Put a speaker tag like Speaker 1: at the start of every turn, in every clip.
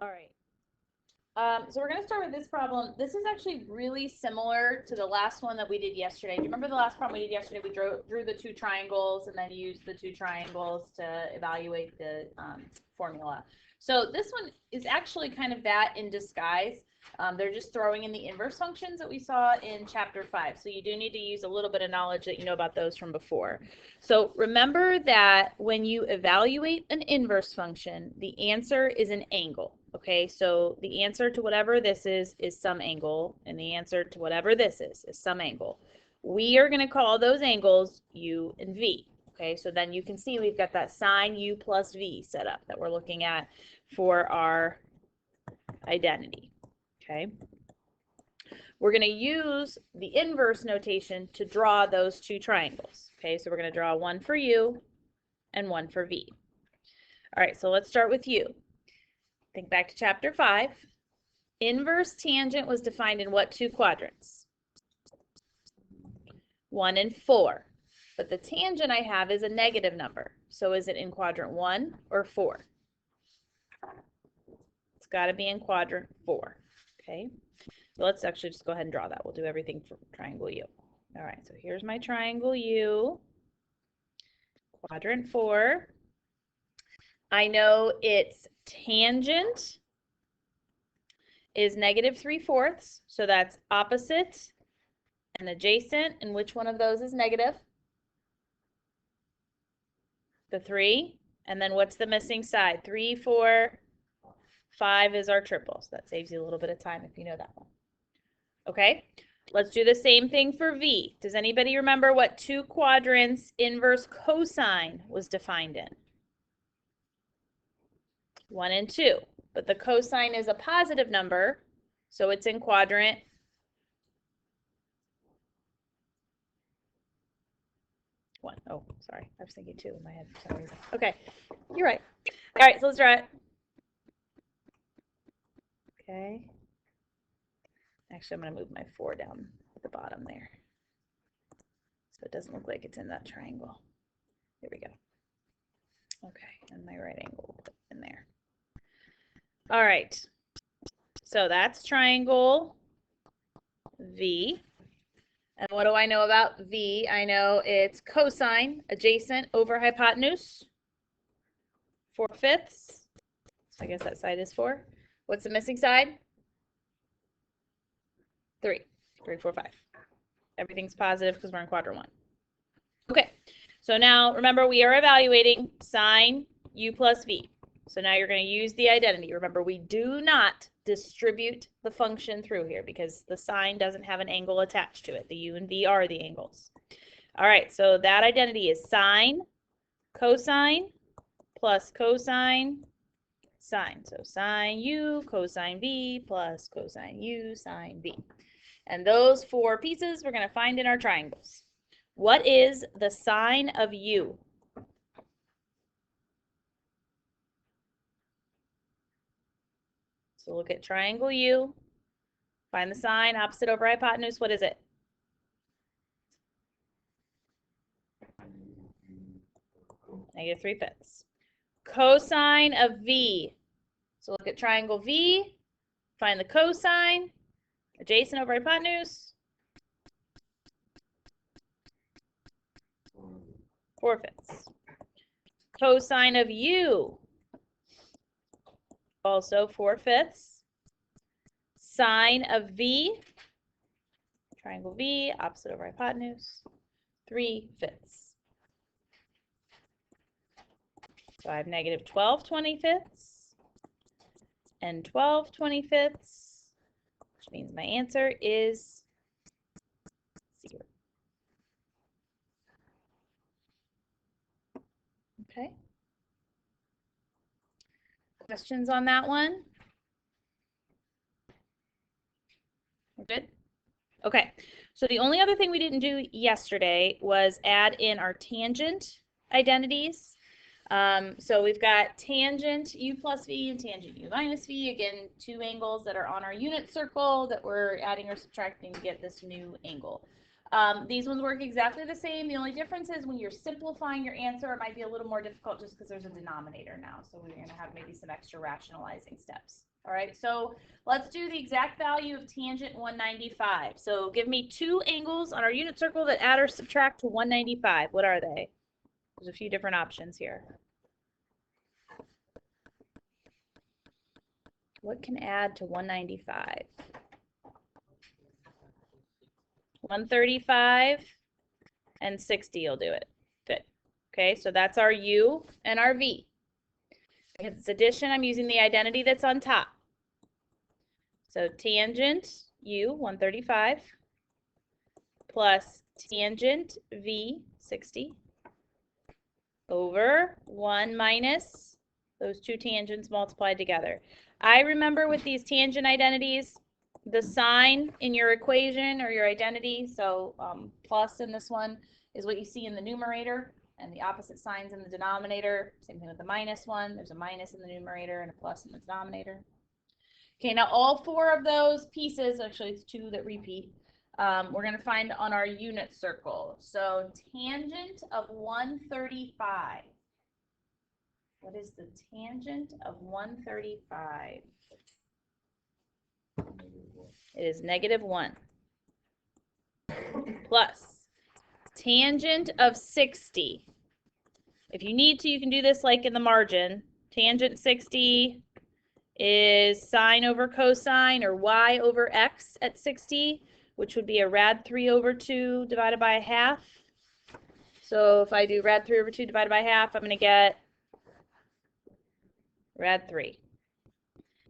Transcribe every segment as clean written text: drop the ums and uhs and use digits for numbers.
Speaker 1: All right. So we're going to start with this problem. This is actually really similar to the last one that we did yesterday. Do you remember the last problem we did yesterday? We drew the two triangles and then used the two triangles to evaluate the formula. So this one is actually kind of that in disguise. They're just throwing in the inverse functions that we saw in chapter 5. So you do need to use a little bit of knowledge that you know about those from before. So remember that when you evaluate an inverse function, the answer is an angle. Okay, so the answer to whatever this is some angle, and the answer to whatever this is some angle. We are going to call those angles U and V. Okay, so then you can see we've got that sine U plus V set up that we're looking at for our identity. Okay, we're going to use the inverse notation to draw those two triangles. Okay, so we're going to draw one for U and one for V. All right, so let's start with U. Think back to chapter 5. Inverse tangent was defined in what two quadrants? 1 and 4. But the tangent I have is a negative number. So is it in quadrant 1 or 4? It's got to be in quadrant 4. Okay. So let's actually just go ahead and draw that. We'll do everything for triangle U. All right. So here's my triangle U. Quadrant 4. I know its tangent is negative 3/4, so that's opposite and adjacent. And which one of those is negative? The 3. And then what's the missing side? 3, 4, 5 is our triple. So that saves you a little bit of time if you know that one. Okay, let's do the same thing for V. Does anybody remember what two quadrants inverse cosine was defined in? 1 and 2. But the cosine is a positive number, so it's in quadrant 1. Oh, sorry. I was thinking 2 in my head for some reason. Okay, you're right. All right, so let's draw it. Okay. Actually, I'm going to move my 4 down at the bottom there, so it doesn't look like it's in that triangle. Here we go. Okay, and my right angle will put in there. All right, so that's triangle V. And what do I know about V? I know it's cosine adjacent over hypotenuse, 4/5. So I guess that side is 4. What's the missing side? 3. 3, 4, 5. Everything's positive because we're in quadrant 1. Okay, so now remember we are evaluating sine U plus V. So now you're going to use the identity. Remember, we do not distribute the function through here because the sine doesn't have an angle attached to it. The U and V are the angles. All right, so that identity is sine, cosine, plus cosine, sine. So sine U, cosine V, plus cosine U, sine V. And those 4 pieces we're going to find in our triangles. What is the sine of U? So look at triangle U, find the sine, opposite over hypotenuse. What is it? Negative 3/5. Cosine of V. So look at triangle V, find the cosine, adjacent over hypotenuse. 4/5. Cosine of U. Also 4/5. Sine of V, triangle V, opposite over hypotenuse, 3/5. So I have negative 12/25 and 12/25, which means my answer is 0. Okay. Questions on that one? We're good? Okay, so the only other thing we didn't do yesterday was add in our tangent identities. So we've got tangent U plus V and tangent U minus V. Again, 2 angles that are on our unit circle that we're adding or subtracting to get this new angle. These ones work exactly the same. The only difference is when you're simplifying your answer, it might be a little more difficult just because there's a denominator now. So we're going to have maybe some extra rationalizing steps. All right, so let's do the exact value of tangent 195. So give me two angles on our unit circle that add or subtract to 195. What are they? There's a few different options here. What can add to 195? 135 and 60 will do it. Good. Okay, so that's our U and our V. Because it's addition, I'm using the identity that's on top. So tangent U, 135, plus tangent V, 60, over 1 minus those two tangents multiplied together. I remember with these tangent identities, the sign in your equation or your identity, so plus in this one is what you see in the numerator, and the opposite signs in the denominator. Same thing with the minus one. There's a minus in the numerator and a plus in the denominator. Okay, now all four of those pieces, actually it's two that repeat, we're going to find on our unit circle. So tangent of 135. What is the tangent of 135? It is -1. Plus tangent of 60. If you need to, you can do this like in the margin. Tangent 60 is sine over cosine, or y over x at 60, which would be a rad 3 over 2 divided by a half. So if I do rad 3 over 2 divided by half, I'm going to get rad 3.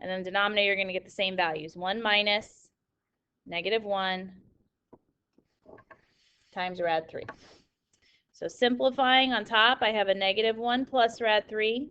Speaker 1: And then the denominator, you're going to get the same values. 1 minus -1 times rad 3. So simplifying, on top, I have a -1 plus rad 3.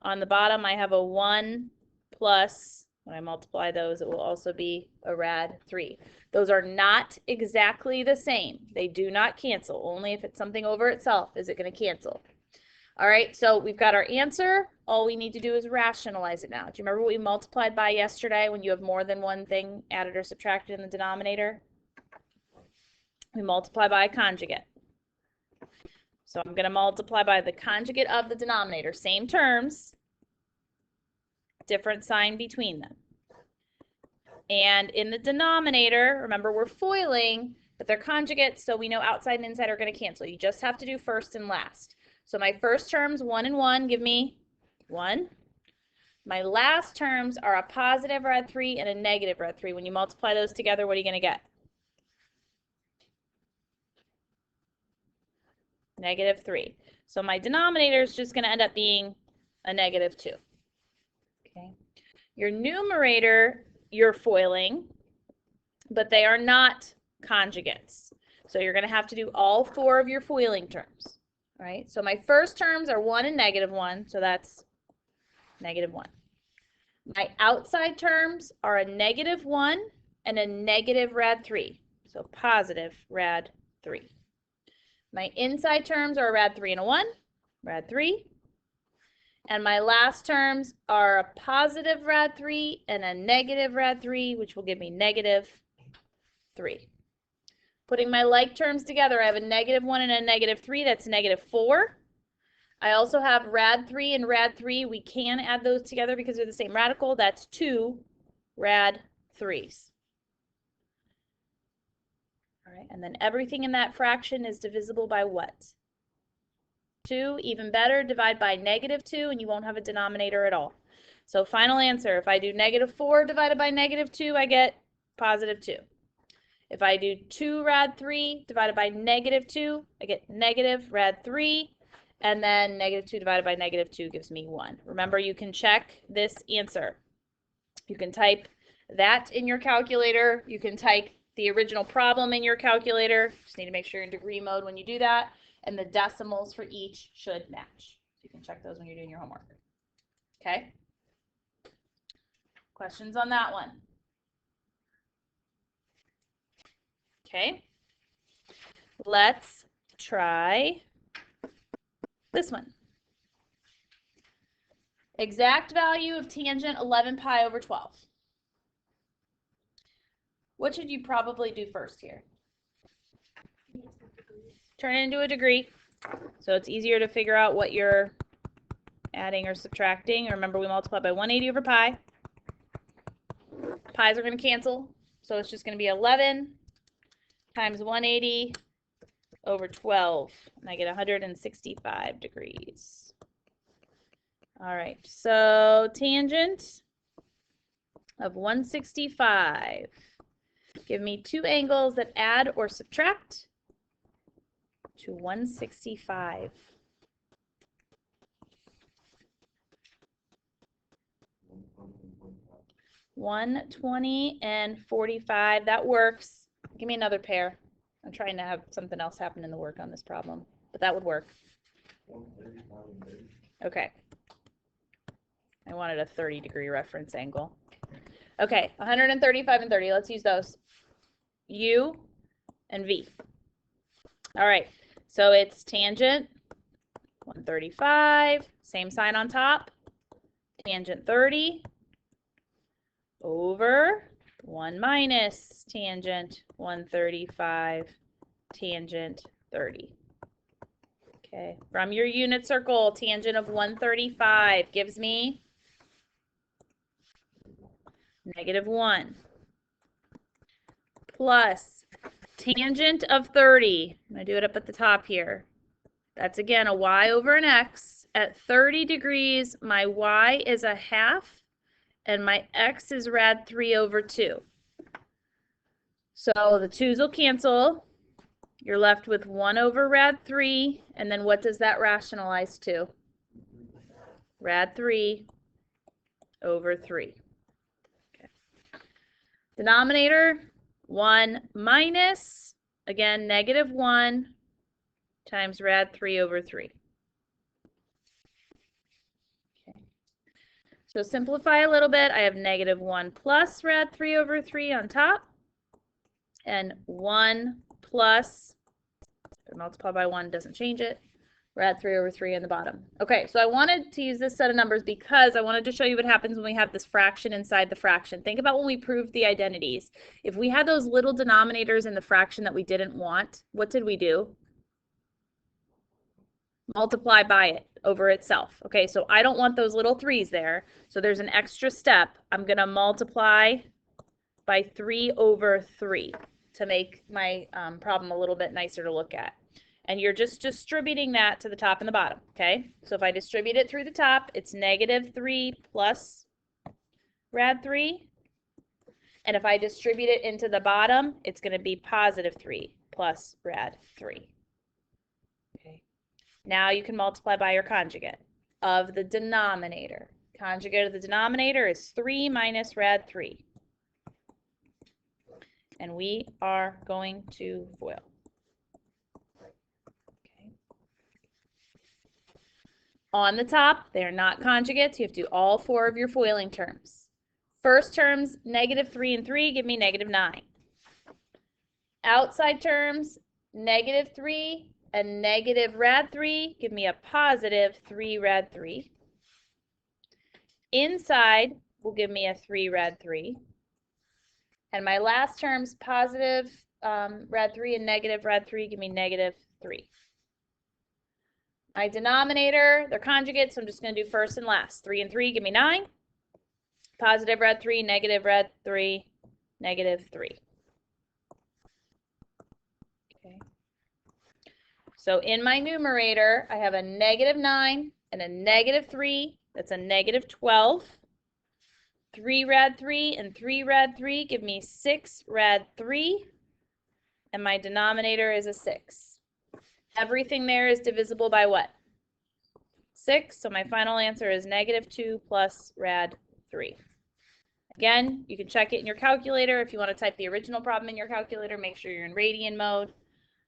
Speaker 1: On the bottom, I have a 1 plus, when I multiply those, it will also be a rad 3. Those are not exactly the same. They do not cancel. Only if it's something over itself is it going to cancel. All right, so we've got our answer. All we need to do is rationalize it now. Do you remember what we multiplied by yesterday when you have more than one thing added or subtracted in the denominator? We multiply by a conjugate. So I'm going to multiply by the conjugate of the denominator. Same terms, different sign between them. And in the denominator, remember we're foiling, but they're conjugates, so we know outside and inside are going to cancel. You just have to do first and last. So my first terms, 1 and 1, give me 1. My last terms are a positive rad 3 and a negative rad 3. When you multiply those together, what are you going to get? -3. So my denominator is just going to end up being a -2. Okay. Your numerator, you're foiling, but they are not conjugates. So you're going to have to do all four of your foiling terms. All right. So my first terms are 1 and -1, so that's -1. My outside terms are a -1 and a negative rad 3, so positive rad 3. My inside terms are a rad 3 and a 1, rad 3. And my last terms are a positive rad 3 and a negative rad 3, which will give me -3. Putting my like terms together, I have a -1 and a -3, that's -4. I also have rad 3 and rad 3. We can add those together because they're the same radical. That's 2 rad 3s. All right, and then everything in that fraction is divisible by what? 2, even better, divide by -2, and you won't have a denominator at all. So final answer, if I do -4 divided by -2, I get +2. If I do 2 rad 3 divided by -2, I get negative rad 3, and then -2 divided by -2 gives me 1. Remember, you can check this answer. You can type that in your calculator. You can type the original problem in your calculator. Just need to make sure you're in degree mode when you do that. And the decimals for each should match. So you can check those when you're doing your homework. Okay? Questions on that one? Okay. Let's try this one. Exact value of tangent 11 pi over 12. What should you probably do first here? turn it into a degree. So it's easier to figure out what you're adding or subtracting. Remember, we multiply by 180 over pi. Pi's are going to cancel. So it's just going to be 11 times 180 over 12. And I get 165 degrees. All right, so tangent of 165. Give me two angles that add or subtract to 165. 120 and 45. That works. Give me another pair. I'm trying to have something else happen in the work on this problem, but that would work. Okay. I wanted a 30-degree reference angle. Okay, 135 and 30. Let's use those. U and V. All right, so it's tangent 135, same sign on top, tangent 30 over 1 minus tangent 135, tangent 30. Okay, from your unit circle, tangent of 135 gives me -1 plus tangent of 30. I'm going to do it up at the top here. That's again a y over an x. At 30 degrees, my y is a half and my x is rad 3 over 2. So the 2's will cancel. You're left with 1 over rad 3, and then what does that rationalize to? Rad 3 over 3. Okay. Denominator, 1 minus, again, -1 times rad 3 over 3. Okay. So simplify a little bit. I have -1 plus rad 3 over 3 on top, and 1 plus, multiply by 1 doesn't change it, rad 3 over 3 in the bottom. Okay, so I wanted to use this set of numbers because I wanted to show you what happens when we have this fraction inside the fraction. Think about when we proved the identities. If we had those little denominators in the fraction that we didn't want, what did we do? Multiply by it over itself. Okay, so I don't want those little 3's there, so there's an extra step. I'm going to multiply by 3 over 3 to make my problem a little bit nicer to look at. And you're just distributing that to the top and the bottom, okay? So if I distribute it through the top, it's -3 plus rad 3. And if I distribute it into the bottom, it's going to be +3 plus rad 3. Okay. Now you can multiply by your conjugate of the denominator. Conjugate of the denominator is 3 minus rad 3. And we are going to FOIL. Okay. On the top, they're not conjugates. You have to do all 4 of your FOILing terms. First terms, -3 and 3, give me -9. Outside terms, -3 and negative rad 3, give me a +3 rad 3. Inside will give me a 3 rad 3. And my last terms, positive rad 3 and negative rad 3, give me -3. My denominator, they're conjugates, so I'm just going to do first and last. 3 and 3 give me 9. Positive rad 3, negative rad 3, -3. Okay. So in my numerator, I have a -9 and a -3. That's a -12. 3 rad 3 and 3 rad 3 give me 6 rad 3, and my denominator is a 6. Everything there is divisible by what? 6, so my final answer is -2 plus rad 3. Again, you can check it in your calculator. If you want to type the original problem in your calculator, make sure you're in radian mode,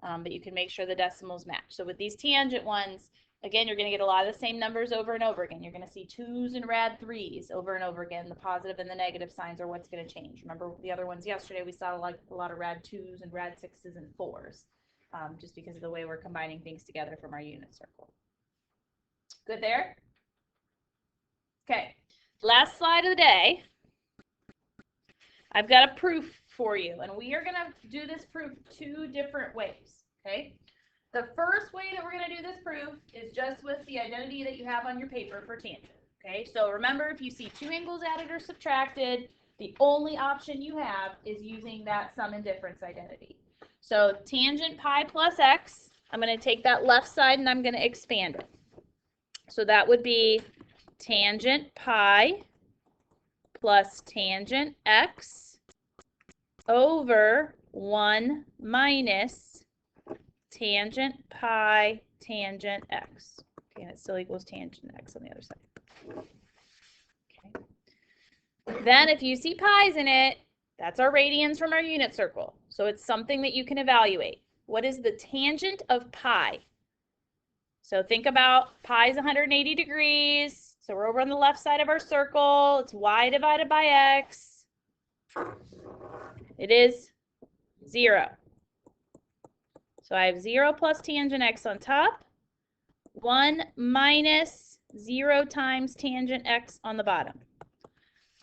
Speaker 1: but you can make sure the decimals match. So with these tangent ones, again, you're going to get a lot of the same numbers over and over again. You're going to see 2's and rad 3's over and over again. The positive and the negative signs are what's going to change. Remember the other ones yesterday, we saw like a lot of rad 2's and rad 6's and 4's, just because of the way we're combining things together from our unit circle. Good there? Okay, last slide of the day. I've got a proof for you, and we are going to do this proof 2 different ways, okay? The first way that we're going to do this proof is just with the identity that you have on your paper for tangent. Okay, so remember, if you see two angles added or subtracted, the only option you have is using that sum and difference identity. So tangent pi plus x, I'm going to take that left side and I'm going to expand it. So that would be tangent pi plus tangent x over 1 minus tangent pi tangent x. Okay, and it still equals tangent x on the other side. Okay. Then if you see pi's in it, that's our radians from our unit circle. So it's something that you can evaluate. What is the tangent of pi? So think about pi is 180 degrees. So we're over on the left side of our circle. It's y divided by x. It is 0. So I have 0 plus tangent x on top, 1 minus 0 times tangent x on the bottom.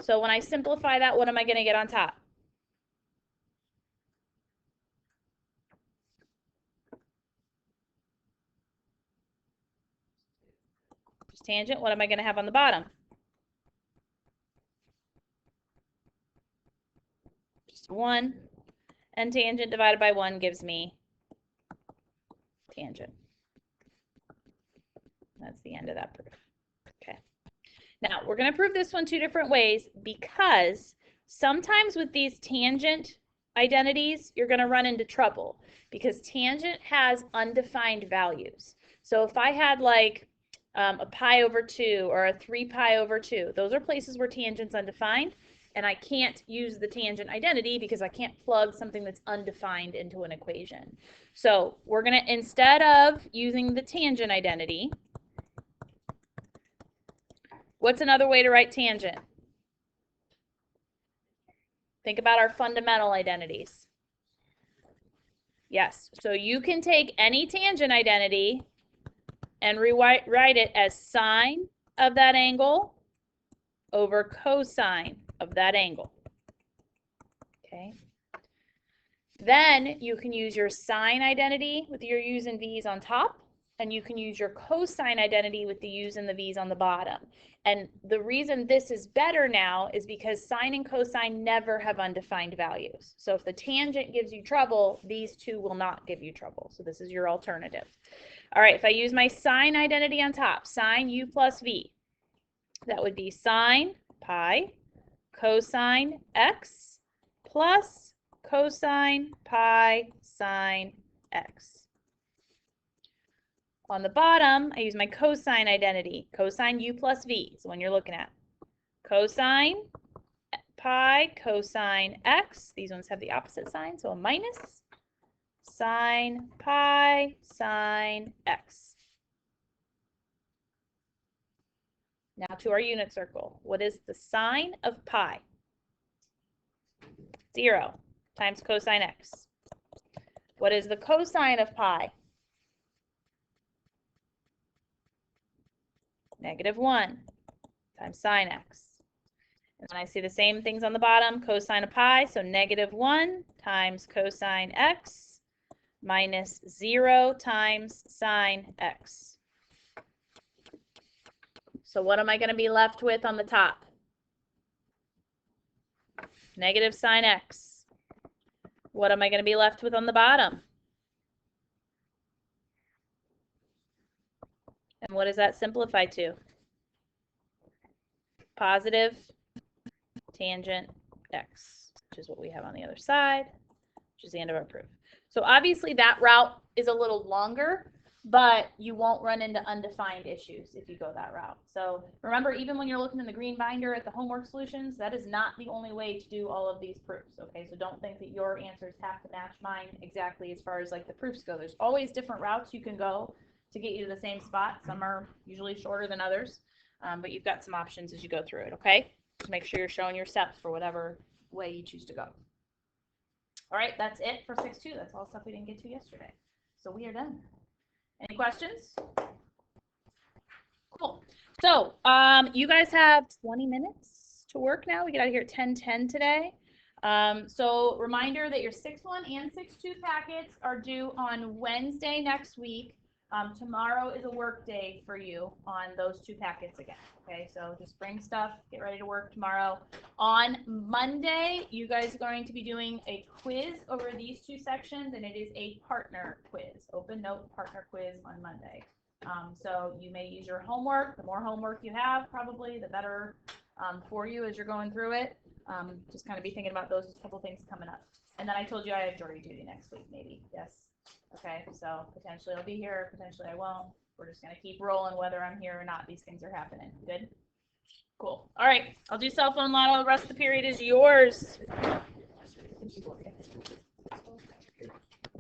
Speaker 1: So when I simplify that, what am I going to get on top? Just tangent. What am I going to have on the bottom? Just 1. And tangent divided by 1 gives me tangent. That's the end of that proof. Okay. Now, we're going to prove this one two different ways because sometimes with these tangent identities, you're going to run into trouble because tangent has undefined values. So if I had like a pi over 2 or a 3 pi over 2, those are places where tangent's undefined, and I can't use the tangent identity because I can't plug something that's undefined into an equation. So we're going to, instead of using the tangent identity, what's another way to write tangent? Think about our fundamental identities. Yes, so you can take any tangent identity and rewrite it as sine of that angle over cosine of that angle. Okay. Then you can use your sine identity with your u's and v's on top, and you can use your cosine identity with the u's and the v's on the bottom. And the reason this is better now is because sine and cosine never have undefined values. So if the tangent gives you trouble, these two will not give you trouble. So this is your alternative. All right, if I use my sine identity on top, sine u plus v, that would be sine pi cosine x plus cosine pi sine x. On the bottom, I use my cosine identity, cosine u plus v. So when you're looking at cosine pi cosine x, these ones have the opposite sign, so a minus, sine pi sine x. Now to our unit circle. What is the sine of pi? 0 times cosine x. What is the cosine of pi? -1 times sine x. And then I see the same things on the bottom, cosine of pi, so -1 times cosine x minus 0 times sine x. So what am I going to be left with on the top? Negative sine x. What am I going to be left with on the bottom? And what does that simplify to? Positive tangent x, which is what we have on the other side, which is the end of our proof. So obviously that route is a little longer, but you won't run into undefined issues if you go that route. So remember, even when you're looking in the green binder at the homework solutions, that is not the only way to do all of these proofs, okay? So don't think that your answers have to match mine exactly as far as like the proofs go. There's always different routes you can go to get you to the same spot. Some are usually shorter than others, but you've got some options as you go through it, okay? Just make sure you're showing your steps for whatever way you choose to go. All right, that's it for 6-2. That's all stuff we didn't get to yesterday. So we are done. Any questions? Cool. So you guys have 20 minutes to work now. We get out of here at 10:10 today. So reminder that your 6-1 and 6-2 packets are due on Wednesday next week. Tomorrow is a work day for you on those 2 packets again. Okay, so just bring stuff, get ready to work tomorrow. On Monday, you guys are going to be doing a quiz over these 2 sections, and it is a partner quiz, open note partner quiz on Monday. So you may use your homework. The more homework you have, probably the better for you as you're going through it. Just kind of be thinking about those couple things coming up. And then I told you I have jury duty next week, maybe. Yes. Okay, so potentially I'll be here, potentially I won't. We're just going to keep rolling whether I'm here or not. These things are happening. Good? Cool. All right, I'll do cell phone lotto. The rest of the period is yours.